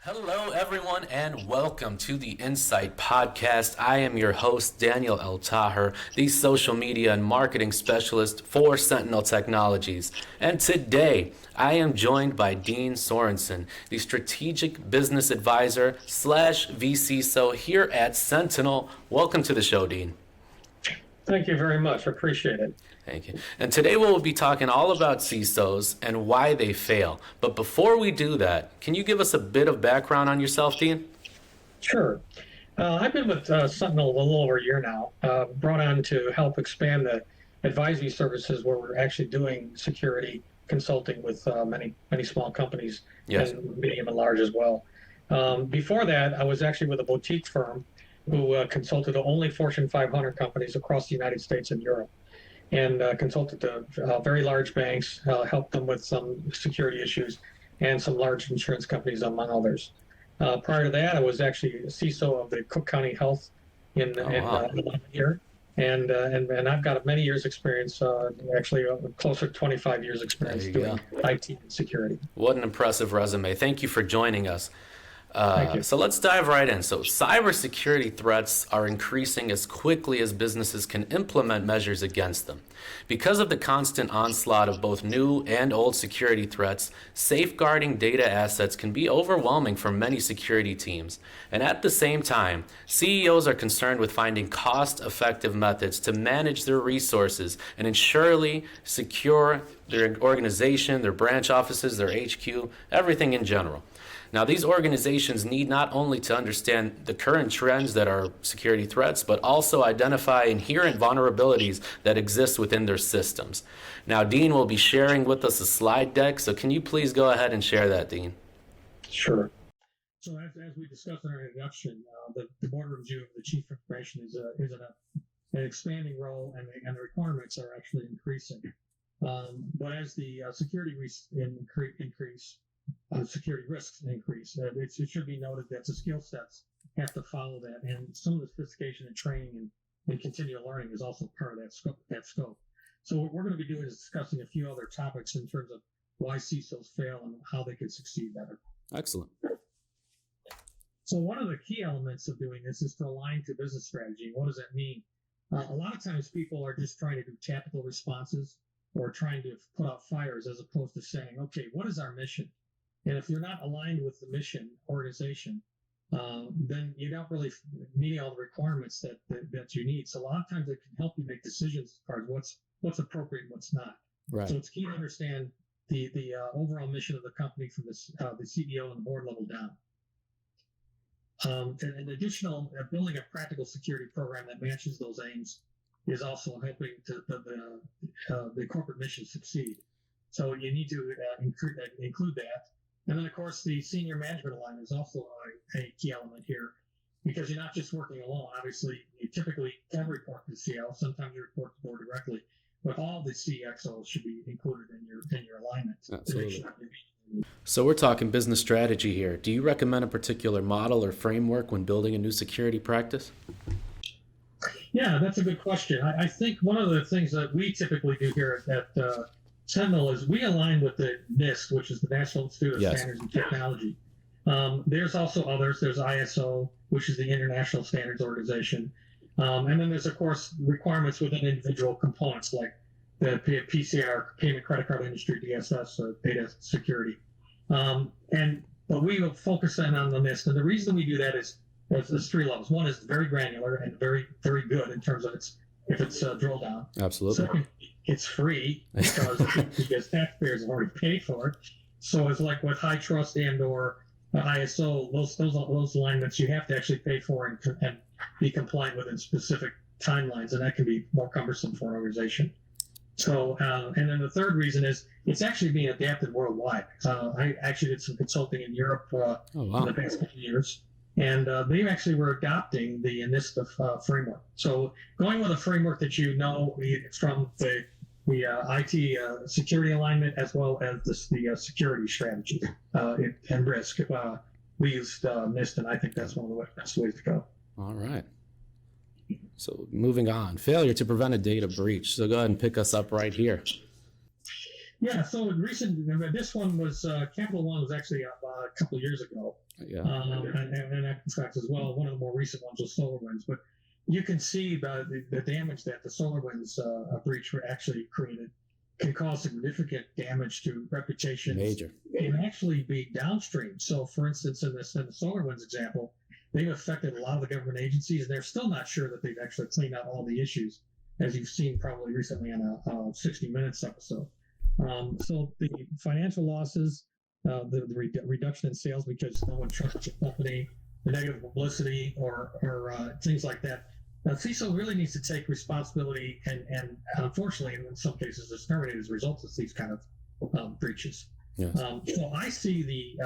Hello, everyone, and welcome to the Insight Podcast. I am your host, Daniel L. Taher, the social media and marketing specialist for Sentinel Technologies. And today, I am joined by Dean Sorensen, the strategic business advisor slash VCSO here at Sentinel. Welcome to the show, Dean. Thank you very much. I appreciate it. Thank you. And today we'll be talking all about CISOs and why they fail. But before we do that, can you give us a bit of background on yourself, Dean? Sure. I've been with Sentinel a little over a year now, brought on to help expand the advisory services where we're actually doing security consulting with many small companies, Yes. and medium and large as well. Before that, I was actually with a boutique firm who consulted to only Fortune 500 companies across the United States and Europe, and consulted to very large banks, helped them with some security issues, and some large insurance companies, among others. Prior to that, I was actually a CISO of the Cook County Health Wow. here, and I've got many years experience, actually closer to 25 years experience There you doing IT and security. What an impressive resume. Thank you for joining us. Thank you. So let's dive right in. So cybersecurity threats are increasing as quickly as businesses can implement measures against them. Because of the constant onslaught of both new and old security threats, safeguarding data assets can be overwhelming for many security teams. And at the same time, CEOs are concerned with finding cost-effective methods to manage their resources and ensure secure their organization, their branch offices, their HQ, everything in general. Now, these organizations need not only to understand the current trends that are security threats, but also identify inherent vulnerabilities that exist within their systems. Now, Dean will be sharing with us a slide deck, so can you please go ahead and share that, Dean? Sure. So as we discussed in our introduction, the boardroom view of the chief information is an expanding role, and the requirements are actually increasing. But as the security security risks increase, it should be noted that the skill sets have to follow that, and some of the sophistication and training and continual learning is also part of that scope. So what we're going to be doing is discussing a few other topics in terms of why CISOs fail and how they can succeed better. Excellent. So one of the key elements of doing this is to align to business strategy. What does that mean? A lot of times people are just trying to do tactical responses or trying to put out fires as opposed to saying, okay, what is our mission? And if you're not aligned with the mission organization, then you don't really meet all the requirements that you need. So a lot of times it can help you make decisions as far as what's appropriate and what's not. Right. So it's key to understand the overall mission of the company from the CEO and the board level down. And an additional building a practical security program that matches those aims is also helping the corporate mission succeed. So you need to include that. And then, of course, the senior management alignment is also a key element here, because you're not just working alone. Obviously, you typically can report to the CIO. Sometimes you report to the board directly, but all the CXOs should be included in your alignment. Absolutely. So we're talking business strategy here. Do you recommend a particular model or framework when building a new security practice? Yeah, that's a good question. I think one of the things that we typically do here at Sentinel is we align with the NIST, which is the National Institute of Yes. Standards and Technology. There's also others. There's ISO, which is the International Standards Organization. And then there's, of course, requirements within individual components like the PCR, Payment Credit Card Industry, DSS, data security. But we will focus in on the NIST. And the reason we do that is there's three levels. One is very granular and very, very good in terms of if it's drill down. Absolutely. Second, it's free because taxpayers have already paid for it. So it's like with high trust and or ISO, those alignments you have to actually pay for and be compliant within specific timelines, and that can be more cumbersome for an organization. So, and then the third reason is it's actually being adapted worldwide. I actually did some consulting in Europe in the past couple of years, and they actually were adopting the NIST framework. So going with a framework that you know it's from the IT security alignment as well as the security strategy and risk. We used NIST, and I think that's one of the best ways to go. All right. So moving on, failure to prevent a data breach. So go ahead and pick us up right here. Yeah, so this one was Capital One was actually a couple of years ago, Yeah. and Equifax as well. One of the more recent ones was SolarWinds, but you can see the damage that the SolarWinds breach actually created can cause significant damage to reputation. Major. It can actually be downstream. So, for instance, in the SolarWinds example, they've affected a lot of the government agencies, and they're still not sure that they've actually cleaned out all the issues, as you've seen probably recently on a 60 Minutes episode. So the financial losses, the reduction in sales because no one trusts your company, the negative publicity, or things like that. CISO really needs to take responsibility and unfortunately, in some cases, is terminated as a result of these kind of breaches. Yes. So I see the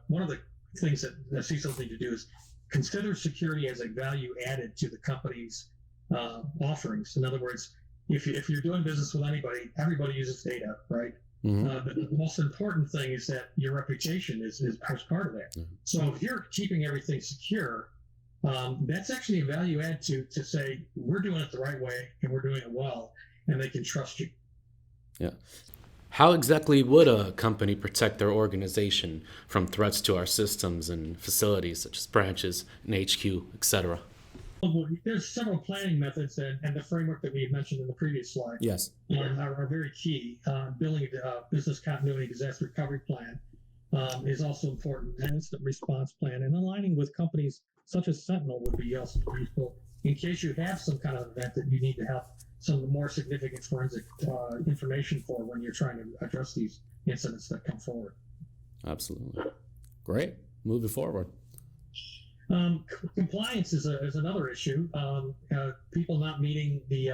one of the things that the CISOs need to do is consider security as a value added to the company's offerings. In other words, if you're doing business with anybody, everybody uses data, right? Mm-hmm. The most important thing is that your reputation is part of that. Mm-hmm. So if you're keeping everything secure, that's actually a value add to say we're doing it the right way and we're doing it well, and they can trust you. Yeah. How exactly would a company protect their organization from threats to our systems and facilities, such as branches and HQ, etc.? Well, there's several planning methods, and the framework that we mentioned in the previous slide Yes. are very key. Building a business continuity disaster recovery plan is also important. An instant response plan and aligning with companies such as Sentinel would be also useful in case you have some kind of event that you need to have some more significant forensic information for when you're trying to address these incidents that come forward. Absolutely. Great. Moving forward. Compliance is another issue. People not meeting the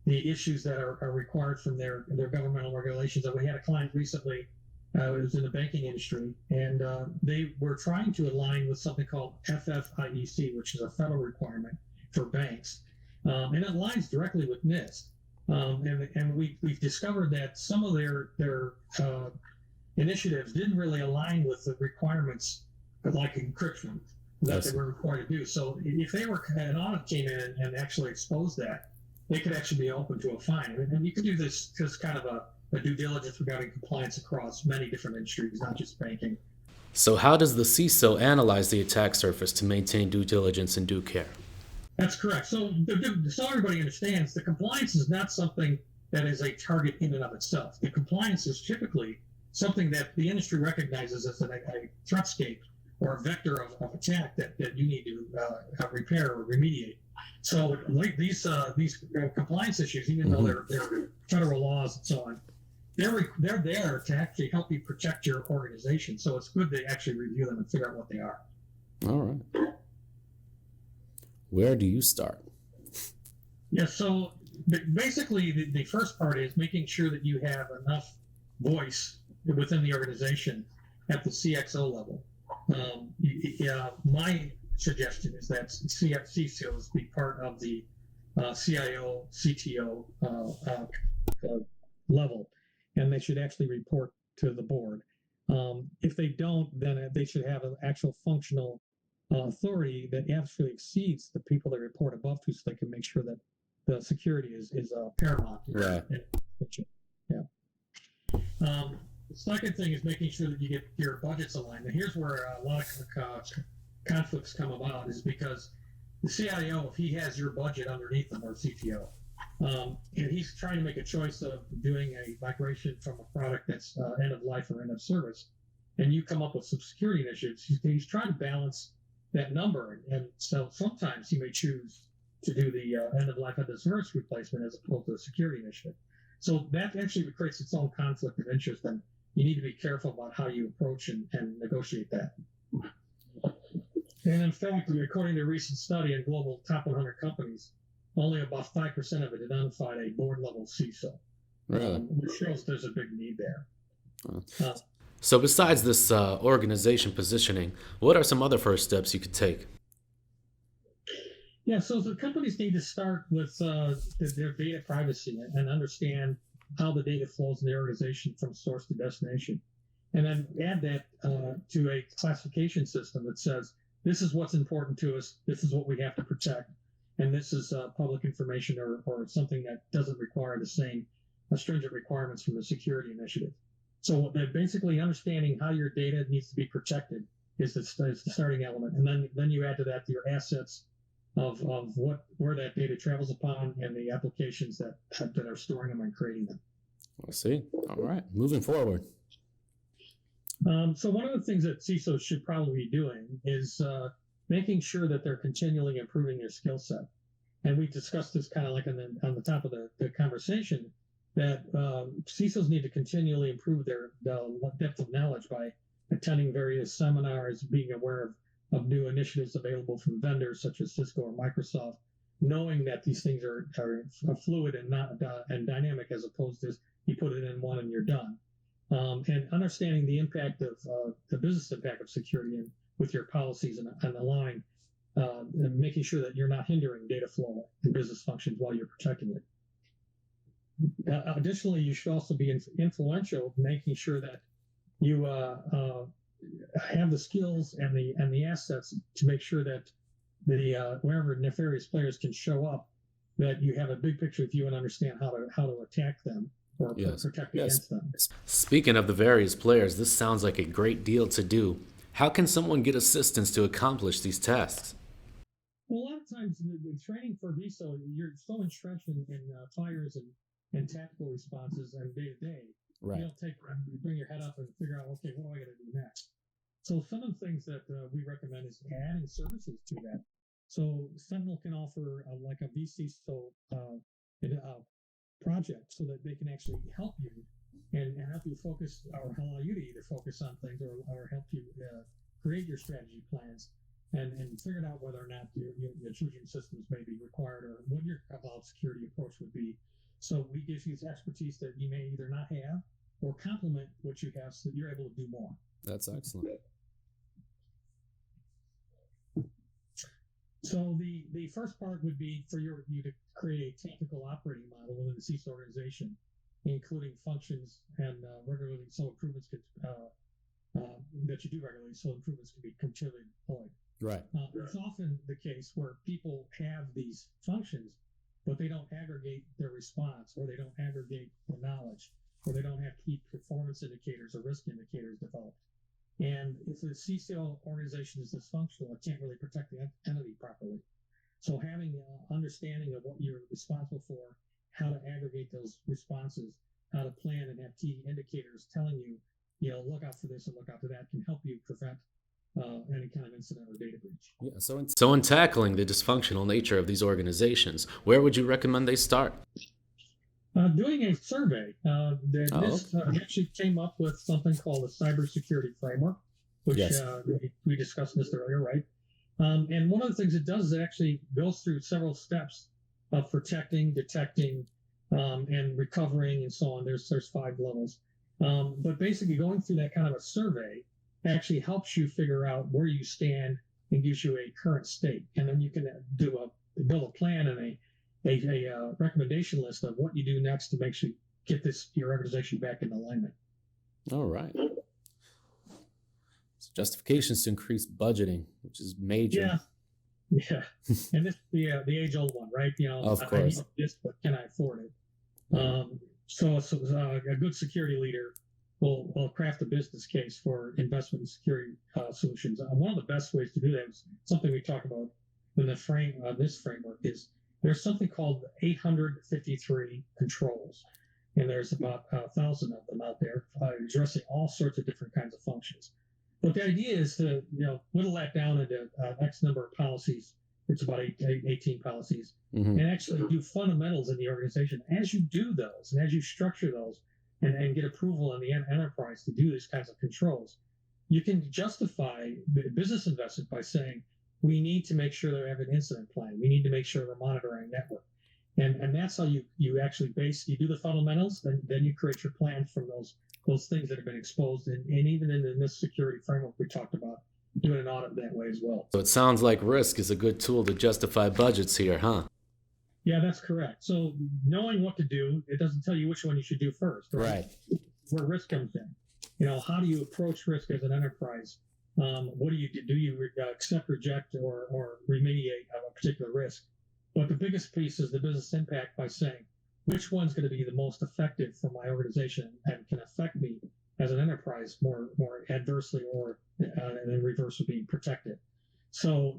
issues that are required from their governmental regulations. We had a client recently. It was in the banking industry, and they were trying to align with something called FFIEC, which is a federal requirement for banks, and it aligns directly with NIST. And we've discovered that some of their initiatives didn't really align with the requirements like encryption that they were required to do. So if an audit came in and actually exposed that, they could actually be open to a fine. And you can do this as kind of a due diligence regarding compliance across many different industries, not just banking. So how does the CISO analyze the attack surface to maintain due diligence and due care? That's correct. So everybody understands, the compliance is not something that is a target in and of itself. The compliance is typically something that the industry recognizes as a threatscape or a vector of attack that you need to repair or remediate. So like these compliance issues, even though they're federal laws and so on, they're there to actually help you protect your organization. So it's good to actually review them and figure out what they are. All right. Where do you start? Yeah, so basically the first part is making sure that you have enough voice within the organization at the CXO level. My suggestion is that CISOs be part of the CIO, CTO level, and they should actually report to the board. If they don't, then they should have an actual functional authority that actually exceeds the people they report above to, so they can make sure that the security is paramount. Right. Yeah. The second thing is making sure that you get your budgets aligned. And here's where a lot of conflicts come about, is because the CIO, if he has your budget underneath him, or CTO, and he's trying to make a choice of doing a migration from a product that's end of life or end of service, and you come up with some security initiatives, he's trying to balance that number. And so sometimes he may choose to do the end of life, end of service replacement as opposed to a security initiative. So that actually creates its own conflict of interest, and you need to be careful about how you approach and negotiate that. And in fact, according to a recent study in global top 100 companies, only about 5% of it identified a board-level CISO. Really? Which shows there's a big need there. So besides this organization positioning, what are some other first steps you could take? Yeah, so the companies need to start with their data privacy and understand how the data flows in the organization from source to destination. And then add that to a classification system that says, this is what's important to us, this is what we have to protect, and this is public information or something that doesn't require the same stringent requirements from the security initiative. So basically understanding how your data needs to be protected is the starting element. And then you add to that your assets of where that data travels upon and the applications that are storing them and creating them. I see. All right. Moving forward. So one of the things that CISOs should probably be doing is making sure that they're continually improving their skill set. And we discussed this kind of like on the top of the conversation, that CISOs need to continually improve their depth of knowledge by attending various seminars, being aware of new initiatives available from vendors such as Cisco or Microsoft, knowing that these things are fluid and not and dynamic, as opposed to you put it in one and you're done. And understanding the impact of the business impact of security and with your policies and allowing and making sure that you're not hindering data flow and business functions while you're protecting it. Additionally, you should also be influential, making sure that you have the skills and the assets to make sure that wherever nefarious players can show up, that you have a big picture of you and understand how to attack them or protect against them. Speaking of the various players, this sounds like a great deal to do. How can someone get assistance to accomplish these tasks? Well, a lot of times the training for VSO, you're so entrenched in fires and tactical responses and day to day. Right. You don't bring your head up and figure out, okay, what do I got to do next? So some of the things that we recommend is adding services to that. So Sentinel can offer like a VCSO project so that they can actually help you and help you focus, or allow you to either focus on things or help you create your strategy plans and figure out whether or not your intrusion systems may be required or what your cloud security approach would be. So we give you expertise that you may either not have or complement what you have so that you're able to do more. That's excellent. So the first part would be for you to create a tactical operating model within the CISO organization, including functions and regularly so improvements could that you do regularly so improvements can be continually deployed. Right. It's often the case where people have these functions, but they don't aggregate their response, or they don't aggregate the knowledge, or they don't have key performance indicators or risk indicators developed. And if the CISO organization is dysfunctional, it can't really protect the entity properly. So having an understanding of what you're responsible for, how to aggregate those responses, how to plan and have key indicators telling you, look out for this and look out for that, can help you prevent any kind of incident or data breach. Yeah. So in tackling the dysfunctional nature of these organizations, where would you recommend they start? Doing a survey. This actually came up with something called a cybersecurity framework, which we discussed this earlier, right? And one of the things it does is it actually goes through several steps of protecting, detecting, and recovering, and so on. There's 5 levels. But basically, going through that kind of a survey actually helps you figure out where you stand and gives you a current state, and then you can build a plan and a recommendation list of what you do next to make sure you get your organization back in alignment. All right. So justifications to increase budgeting, which is major. Yeah. And this the age-old one, right? Of course. I need this, but can I afford it? So a good security leader will craft a business case for investment in security solutions. One of the best ways to do that is something we talk about in the this framework is there's something called 853 controls, and there's about 1,000 of them out there addressing all sorts of different kinds of functions. But the idea is to whittle that down into X number of policies. It's about 18 policies, and actually do fundamentals in the organization. As you do those, and as you structure those, and get approval in the enterprise to do these kinds of controls, you can justify business investment by saying, we need to make sure that we have an incident plan. We need to make sure we're monitoring network. And that's how you actually you do the fundamentals, then you create your plan from those things that have been exposed. And even in this security framework we talked about, doing an audit that way as well. So it sounds like risk is a good tool to justify budgets here, huh? Yeah, that's correct. So knowing what to do, it doesn't tell you which one you should do first, right? Where risk comes in. How do you approach risk as an enterprise? What do you do? Do you accept, reject, or remediate a particular risk? But the biggest piece is the business impact by saying, which one's going to be the most effective for my organization and can affect me as an enterprise more adversely, or and in reverse of being protected. So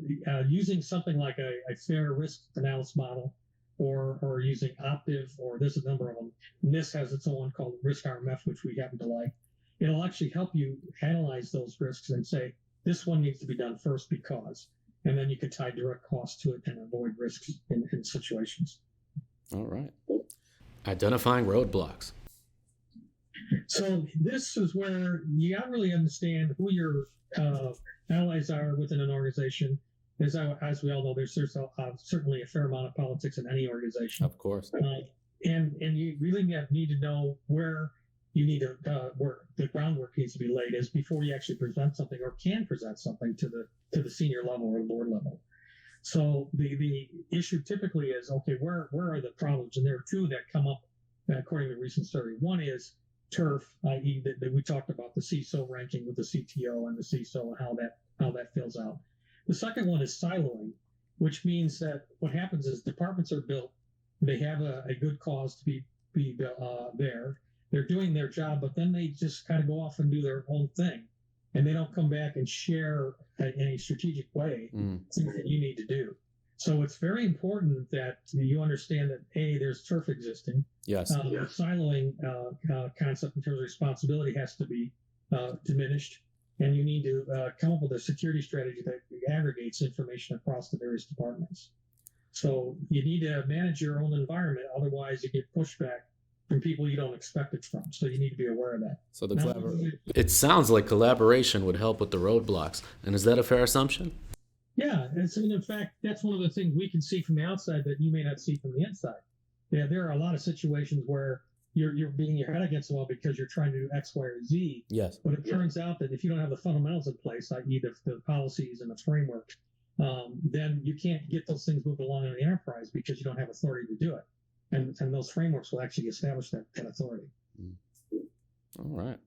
using something like a fair risk analysis model, or using Optiv, or there's a number of them. NIST has its own one called Risk RMF, which we happen to like. It'll actually help you analyze those risks and say, this one needs to be done first because, and then you could tie direct costs to it and avoid risks in situations. All right. Identifying roadblocks. So this is where you got to really understand who your allies are within an organization. As we all know, there's certainly a fair amount of politics in any organization. Of course. And you really need to know where you need to where the groundwork needs to be laid is before you actually present something or can present something to the senior level or the board level. So the issue typically is, okay, where are the problems? And there are two that come up according to a recent study. One is turf, i.e. that we talked about the CISO ranking with the CTO and the CISO and how that fills out. The second one is siloing, which means that what happens is departments are built, they have a good cause to be there, they're doing their job, but then they just kind of go off and do their own thing, and they don't come back and share in a strategic way things that you need to do. So it's very important that you understand that there's turf existing. Yes. The siloing concept in terms of responsibility has to be diminished, and you need to come up with a security strategy that aggregates information across the various departments. So you need to manage your own environment, otherwise you get pushback from people you don't expect it from. So you need to be aware of that. So it sounds like collaboration would help with the roadblocks. And is that a fair assumption? Yeah, in fact, that's one of the things we can see from the outside that you may not see from the inside. Yeah, there are a lot of situations where you're beating your head against the wall because you're trying to do X, Y, or Z. Yes. But it turns out that if you don't have the fundamentals in place, i.e. the policies and the framework, then you can't get those things moving along in the enterprise because you don't have authority to do it. And those frameworks will actually establish that authority. All right.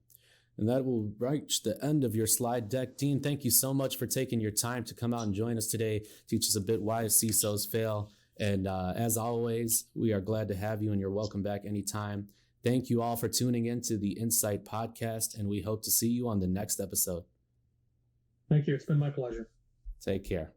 And that will reach the end of your slide deck. Dean, thank you so much for taking your time to come out and join us today, teach us a bit why CISOs fail. And as always, we are glad to have you, and you're welcome back anytime. Thank you all for tuning in to the Insight Podcast, and we hope to see you on the next episode. Thank you. It's been my pleasure. Take care.